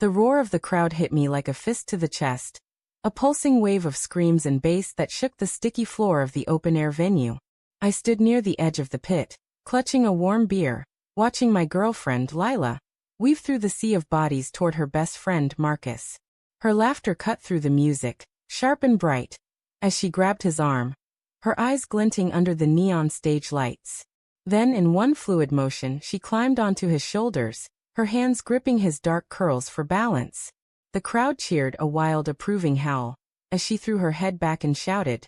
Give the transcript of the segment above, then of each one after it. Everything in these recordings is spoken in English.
The roar of the crowd hit me like a fist to the chest, a pulsing wave of screams and bass that shook the sticky floor of the open-air venue. I stood near the edge of the pit, clutching a warm beer, watching my girlfriend, Lila, weave through the sea of bodies toward her best friend, Marcus. Her laughter cut through the music, sharp and bright, as she grabbed his arm, her eyes glinting under the neon stage lights. Then, in one fluid motion, she climbed onto his shoulders, her hands gripping his dark curls for balance. The crowd cheered a wild, approving howl, as she threw her head back and shouted,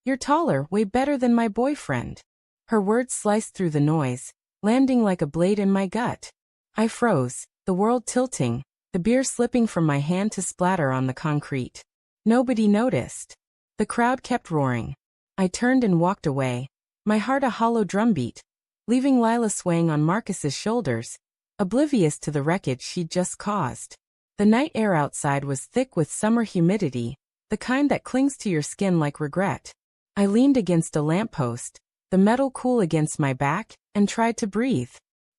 "You're taller, way better than my boyfriend." Her words sliced through the noise, landing like a blade in my gut. I froze, the world tilting, the beer slipping from my hand to splatter on the concrete. Nobody noticed. The crowd kept roaring. I turned and walked away, my heart a hollow drumbeat, leaving Lila swaying on Marcus's shoulders, oblivious to the wreckage she'd just caused. The night air outside was thick with summer humidity, the kind that clings to your skin like regret. I leaned against a lamppost, the metal cool against my back, and tried to breathe.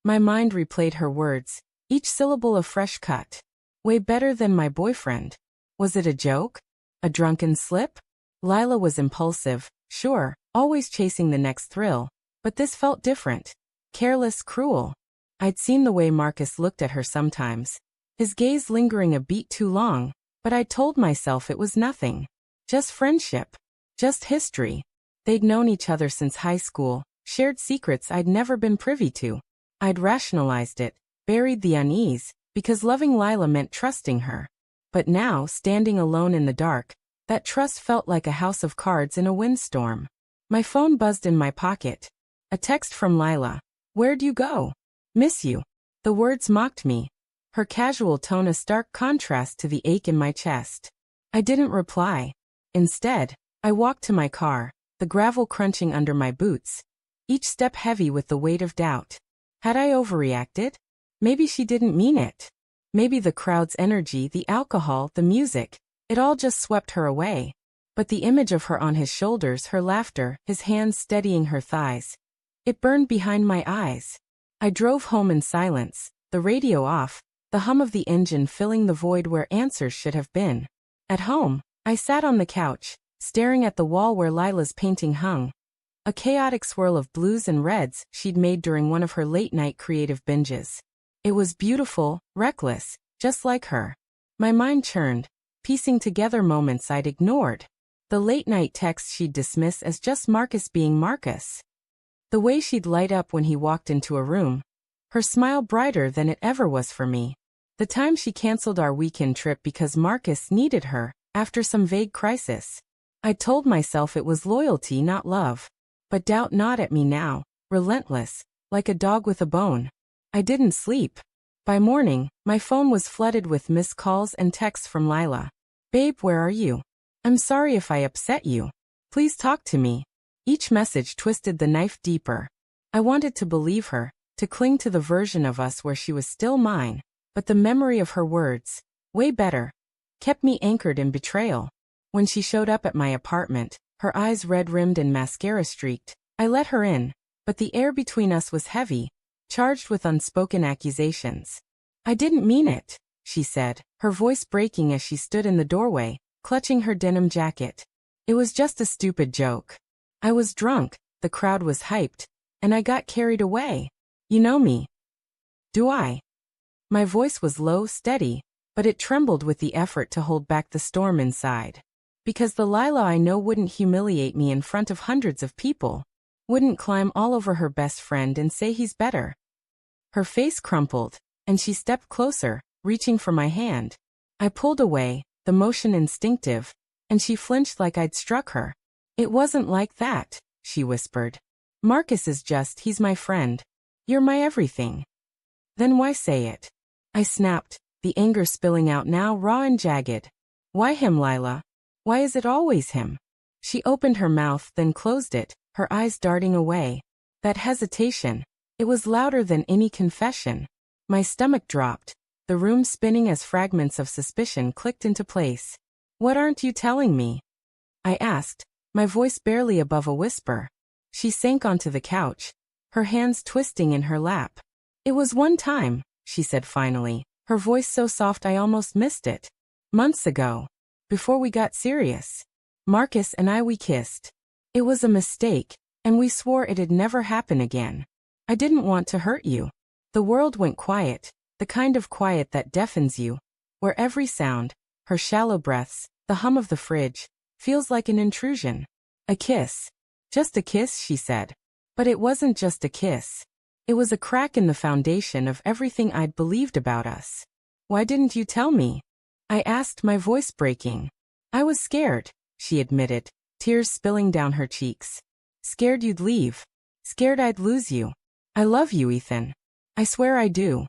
My mind replayed her words, each syllable a fresh cut. Way better than my boyfriend. Was it a joke? A drunken slip? Lila was impulsive, sure, always chasing the next thrill, but this felt different. Careless, cruel. I'd seen the way Marcus looked at her sometimes, his gaze lingering a beat too long, but I told myself it was nothing. Just friendship. Just history. They'd known each other since high school, shared secrets I'd never been privy to. I'd rationalized it, buried the unease, because loving Lila meant trusting her. But now, standing alone in the dark, that trust felt like a house of cards in a windstorm. My phone buzzed in my pocket. A text from Lila. "Where'd you go? Miss you." The words mocked me, her casual tone a stark contrast to the ache in my chest. I didn't reply. Instead, I walked to my car, the gravel crunching under my boots, each step heavy with the weight of doubt. Had I overreacted? Maybe she didn't mean it. Maybe the crowd's energy, the alcohol, the music, it all just swept her away. But the image of her on his shoulders, her laughter, his hands steadying her thighs, it burned behind my eyes. I drove home in silence, the radio off, the hum of the engine filling the void where answers should have been. At home, I sat on the couch, staring at the wall where Lila's painting hung, a chaotic swirl of blues and reds she'd made during one of her late-night creative binges. It was beautiful, reckless, just like her. My mind churned, piecing together moments I'd ignored. The late-night texts she'd dismiss as just Marcus being Marcus. The way she'd light up when he walked into a room, her smile brighter than it ever was for me. The time she canceled our weekend trip because Marcus needed her, after some vague crisis. I told myself it was loyalty, not love. But doubt gnawed at me now, relentless, like a dog with a bone. I didn't sleep. By morning, my phone was flooded with missed calls and texts from Lila. "Babe, where are you? I'm sorry if I upset you. Please talk to me." Each message twisted the knife deeper. I wanted to believe her, to cling to the version of us where she was still mine, but the memory of her words, "way better," kept me anchored in betrayal. When she showed up at my apartment, her eyes red-rimmed and mascara-streaked, I let her in, but the air between us was heavy, charged with unspoken accusations. "I didn't mean it," she said, her voice breaking as she stood in the doorway, clutching her denim jacket. "It was just a stupid joke. I was drunk, the crowd was hyped, and I got carried away. You know me." "Do I?" My voice was low, steady, but it trembled with the effort to hold back the storm inside. Because the Lila I know wouldn't humiliate me in front of hundreds of people, wouldn't climb all over her best friend and say he's better. Her face crumpled, and she stepped closer, reaching for my hand. I pulled away, the motion instinctive, and she flinched like I'd struck her. "It wasn't like that," she whispered. "Marcus is just, he's my friend. You're my everything." "Then why say it?" I snapped, the anger spilling out now raw and jagged. "Why him, Lila? Why is it always him?" She opened her mouth, then closed it, her eyes darting away. That hesitation, it was louder than any confession. My stomach dropped, the room spinning as fragments of suspicion clicked into place. "What aren't you telling me?" I asked, my voice barely above a whisper. She sank onto the couch, her hands twisting in her lap. "It was one time," she said finally, her voice so soft I almost missed it. Months ago. Before we got serious. Marcus and we kissed. It was a mistake, and we swore it'd never happen again. I didn't want to hurt you. The world went quiet, the kind of quiet that deafens you, where every sound, her shallow breaths, the hum of the fridge, feels like an intrusion. A kiss. Just a kiss, she said. But it wasn't just a kiss. It was a crack in the foundation of everything I'd believed about us. Why didn't you tell me? I asked, my voice breaking. I was scared, she admitted, tears spilling down her cheeks. Scared you'd leave. Scared I'd lose you. I love you, Ethan. I swear I do.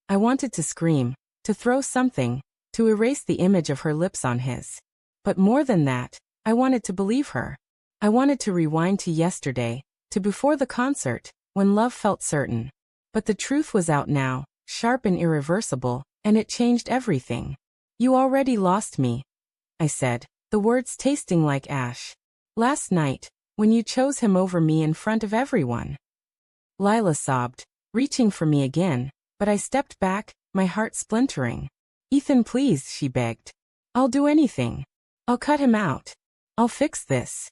I wanted to scream, to throw something, to erase the image of her lips on his. But more than that, I wanted to believe her. I wanted to rewind to yesterday, to before the concert, when love felt certain. But the truth was out now, sharp and irreversible, and it changed everything. You already lost me, I said, the words tasting like ash. Last night, when you chose him over me in front of everyone. Lila sobbed, reaching for me again, but I stepped back, my heart splintering. Ethan, please, she begged. I'll do anything. I'll cut him out. I'll fix this.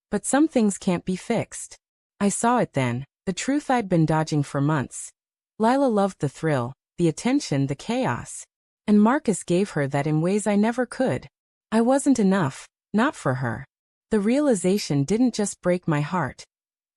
But some things can't be fixed. I saw it then, the truth I'd been dodging for months. Lila loved the thrill, the attention, the chaos. And Marcus gave her that in ways I never could. I wasn't enough, not for her. The realization didn't just break my heart.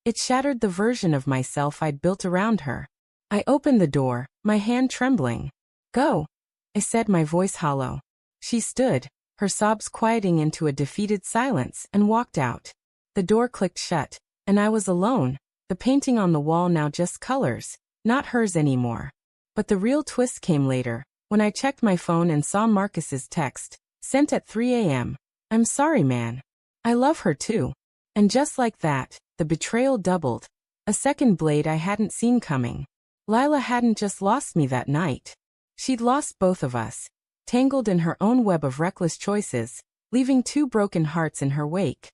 It shattered the version of myself I'd built around her. I opened the door, my hand trembling. Go, I said, my voice hollow. She stood, her sobs quieting into a defeated silence, and walked out. The door clicked shut, and I was alone, the painting on the wall now just colors, not hers anymore. But the real twist came later, when I checked my phone and saw Marcus's text, sent at 3 a.m. I'm sorry, man. I love her too. And just like that, the betrayal doubled. A second blade I hadn't seen coming. Lila hadn't just lost me that night. She'd lost both of us, tangled in her own web of reckless choices, leaving two broken hearts in her wake.